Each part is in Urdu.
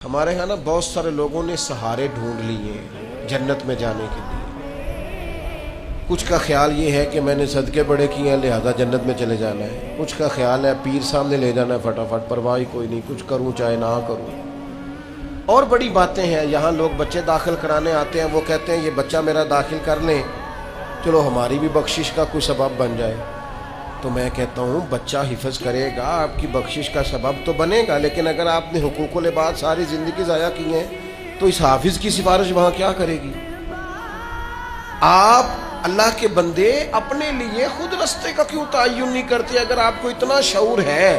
ہمارے ہاں نا بہت سارے لوگوں نے سہارے ڈھونڈ لیے ہیں جنت میں جانے کے لیے۔ کچھ کا خیال یہ ہے کہ میں نے صدقے بڑے کیے ہیں لہذا جنت میں چلے جانا ہے، کچھ کا خیال ہے پیر سامنے لے جانا ہے فٹافٹ، پرواہ کوئی نہیں، کچھ کروں چاہے نہ کروں۔ اور بڑی باتیں ہیں، یہاں لوگ بچے داخل کرانے آتے ہیں، وہ کہتے ہیں یہ بچہ میرا داخل کر لیں، چلو ہماری بھی بخشش کا کوئی سبب بن جائے۔ تو میں کہتا ہوں بچہ حفظ کرے گا، آپ کی بخشش کا سبب تو بنے گا، لیکن اگر آپ نے حقوق العباد ساری زندگی ضائع کی ہیں تو اس حافظ کی سفارش وہاں کیا کرے گی؟ آپ اللہ کے بندے اپنے لیے خود رستے کا کیوں تعین نہیں کرتے؟ اگر آپ کو اتنا شعور ہے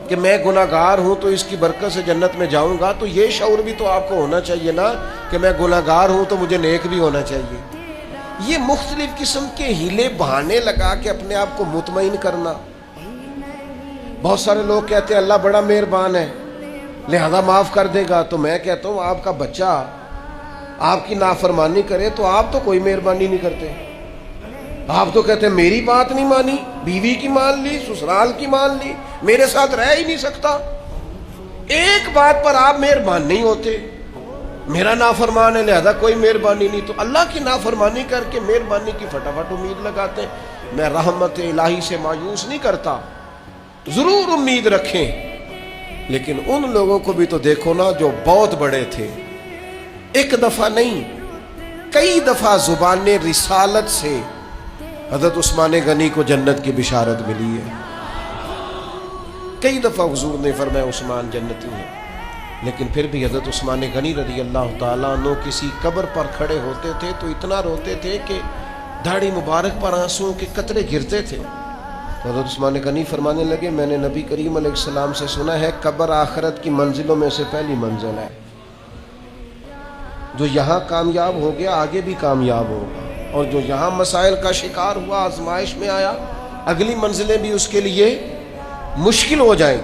کہ میں گناہگار ہوں تو اس کی برکت سے جنت میں جاؤں گا، تو یہ شعور بھی تو آپ کو ہونا چاہیے نا کہ میں گناہگار ہوں تو مجھے نیک بھی ہونا چاہیے۔ یہ مختلف قسم کے ہیلے بہانے لگا کے اپنے آپ کو مطمئن کرنا۔ بہت سارے لوگ کہتے ہیں اللہ بڑا مہربان ہے لہذا معاف کر دے گا، تو میں کہتا ہوں آپ کا بچہ آپ کی نافرمانی کرے تو آپ تو کوئی مہربانی نہیں کرتے، آپ تو کہتے ہیں میری بات نہیں مانی، بیوی کی مان لی، سسرال کی مان لی، میرے ساتھ رہ ہی نہیں سکتا۔ ایک بات پر آپ مہربان نہیں ہوتے، میرا نافرمان ہے لہذا کوئی مہربانی نہیں، تو اللہ کی نافرمانی کر کے مہربانی کی فٹافٹ امید لگاتے ہیں۔ میں رحمت الہی سے مایوس نہیں کرتا، ضرور امید رکھیں، لیکن ان لوگوں کو بھی تو دیکھو نا جو بہت بڑے تھے، ایک دفعہ نہیں کئی دفعہ زبان رسالت سے حضرت عثمان غنی کو جنت کی بشارت ملی ہے، کئی دفعہ حضور نے فرمایا عثمان جنتی ہے، لیکن پھر بھی حضرت عثمان غنی رضی اللہ تعالیٰ عنہ کسی قبر پر کھڑے ہوتے تھے تو اتنا روتے تھے کہ داڑھی مبارک پر آنسوؤں کے قطرے گرتے تھے۔ حضرت عثمان غنی فرمانے لگے میں نے نبی کریم علیہ السلام سے سنا ہے قبر آخرت کی منزلوں میں سے پہلی منزل ہے، جو یہاں کامیاب ہو گیا آگے بھی کامیاب ہوگا، اور جو یہاں مسائل کا شکار ہوا آزمائش میں آیا اگلی منزلیں بھی اس کے لیے مشکل ہو جائیں۔